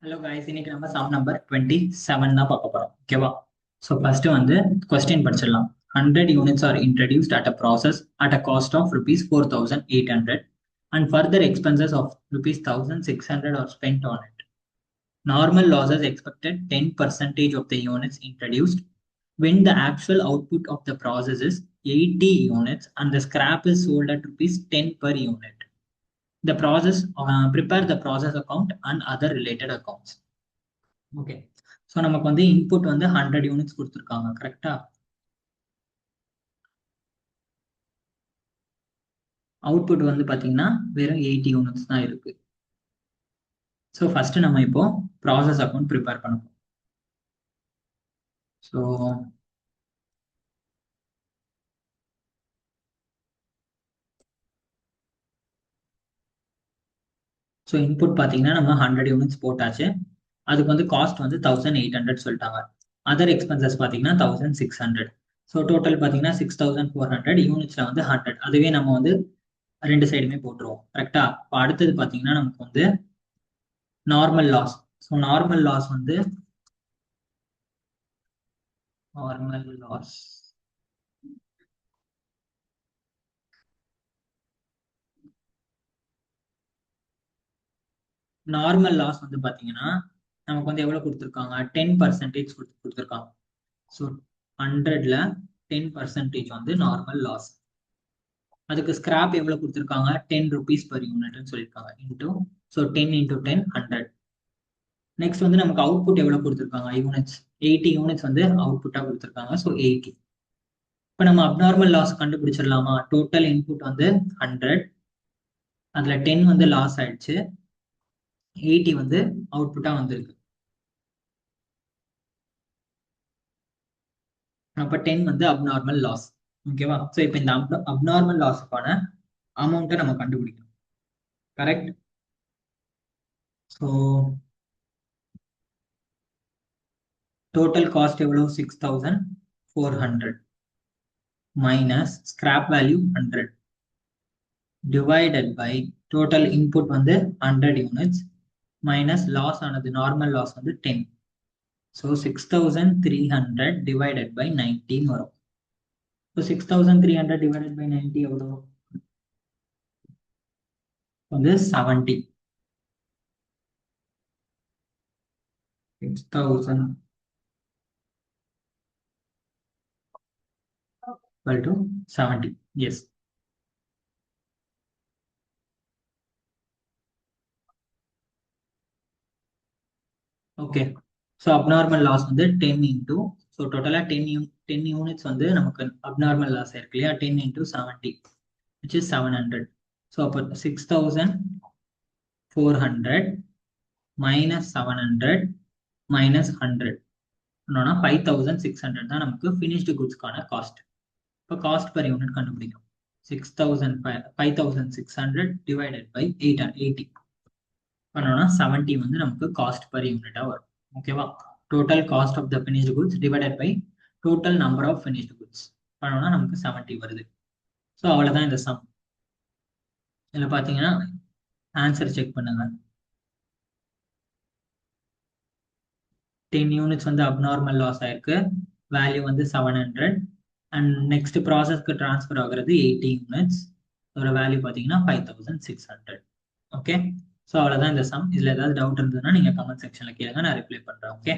Hello guys, இன்னைக்கு நம்ம sum number 27 தான் பார்க்க போறோம். ஓகேவா? So first வந்து question படிச்சிடலாம். 100 units are introduced at a process at a cost of rupees 4,800 and further expenses of rupees 1,600 are spent on it. Normal losses expected 10% of the units introduced when the actual output of the process is 80 units and the scrap is sold at rupees 10 per unit. The process prepare the process account and other related accounts. Okay, so நமக்கு வந்து input வந்து 100 units கொடுத்துருக்காங்க. கரெக்டா? Output வந்து பார்த்தீங்கன்னா வெறும் 80 units தான் இருக்கு. ஸோ ஃபர்ஸ்ட் நம்ம இப்போ ப்ராசஸ் அக்கௌண்ட் ப்ரிப்பேர் பண்ணணும். ஸோ ஸோ இன்புட் பார்த்தீங்கன்னா நம்ம 100 யூனிட்ஸ் போட்டாச்சு. அதுக்கு வந்து காஸ்ட் வந்து 1,800 சொல்லிட்டாங்க. அதர் எக்ஸ்பென்சஸ் பார்த்தீங்கன்னா 1,600. ஸோ டோட்டல் பார்த்தீங்கன்னா 6,400. யூனிட்ஸ்ல வந்து 100. அதுவே நம்ம வந்து ரெண்டு சைடுமே போட்டுருவோம். கரெக்டா? இப்போ அடுத்தது பார்த்தீங்கன்னா நமக்கு வந்து normal loss. So normal loss வந்து நார்மல் லாஸ் நார்மல் லாஸ் வந்து பாத்தீங்கன்னா நமக்கு வந்து எவ்வளவு கொடுத்துருக்காங்க? 10% கொடுத்துருக்காங்க. ஸோ 100ல 10% வந்து நார்மல் லாஸ். அதுக்கு ஸ்கிராப் எவ்வளவு கொடுத்துருக்காங்க? 10 rupees per யூனிட்னு சொல்லியிருக்காங்க. Into so 10 into 10 100. நெக்ஸ்ட் வந்து நமக்கு அவுட்புட் எவ்வளவு கொடுத்துருக்காங்க? யூனிட்ஸ் 80 யூனிட்ஸ் வந்து அவுட்புட்டா கொடுத்துருக்காங்க. ஸோ 80. இப்போ நம்ம அப்நார்மல் லாஸ் கண்டுபிடிச்சிடலாமா? டோட்டல் இன்புட் வந்து 100, அதுல 10 வந்து லாஸ் ஆயிடுச்சு, 80 வந்து அவுட்புட்டா வந்திருக்கு. அப்ப 10 வந்து அப்நார்மல் லாஸ். ஓகேவா? ஸோ இப்போ இந்த அப்நார்மல் லாஸுக்கான அமௌண்ட்டை நம்ம கண்டுபிடிக்கணும். கரெக்ட்? ஸோ டோட்டல் காஸ்ட் எவ்வளோ? 6,400 minus scrap value 100 divided by total input வந்து 100 யூனிட்ஸ் மைனஸ் லாஸ் ஆனது நார்மல் லாஸ் வந்து 10. ஸோ 6,300 டிவைடட் பை 90 வரும். ஸோ 6,300 டிவைடட் பை 90 எவ்வளோ? வந்து 70. 6,000 equal to 70. Yes. Okay, so abnormal loss வந்து 10 இன்டூ, ஸோ டோட்டலாக 10 units வந்து நமக்கு அப்நார்மல் லாஸ் இருக்கு இல்லையா? 10 இன்டூ 70 which is 700. ஸோ அப்போ 6,400 மைனஸ் 700 மைனஸ் 100 பண்ணோம்னா 5,600 தான் நமக்கு ஃபினிஷ்டு குட்ஸ்க்கான காஸ்ட். இப்போ காஸ்ட் பர் யூனிட் கண்டுபிடிக்கும். 5,600 டிவைடட் பை 80 பண்ணோம்னா 70 வந்து நமக்கு காஸ்ட் பர் யூனிட்டா வரும். ஓகேவா? Total cost of the finished goods divided by total number of finished goods பண்ணோம்னா நமக்கு 70 வருது. ஸோ அவ்வளவுதான் இந்த சம். இதுல பாத்தீங்கன்னா ஆன்சர் செக் பண்ணுங்க. 10 யூனிட்ஸ் வந்து அப்நார்மல் லாஸ் ஆயிருக்கு, வேல்யூ வந்து 700 அண்ட் நெக்ஸ்ட் ப்ராசஸ்க்கு டிரான்ஸ்ஃபர் ஆகுறது 80 யூனிட்ஸ், அதோட வேல்யூ பாத்தீங்கன்னா 5,600. ஓகே, ஸோ அவ்வளவுதான் இந்த சம். இதுல ஏதாவது டவுட் இருந்ததுன்னா நீங்க கமெண்ட் செக்ஷன்ல கேளுங்க, நான் ரிப்ளை பண்றேன். ஓகே.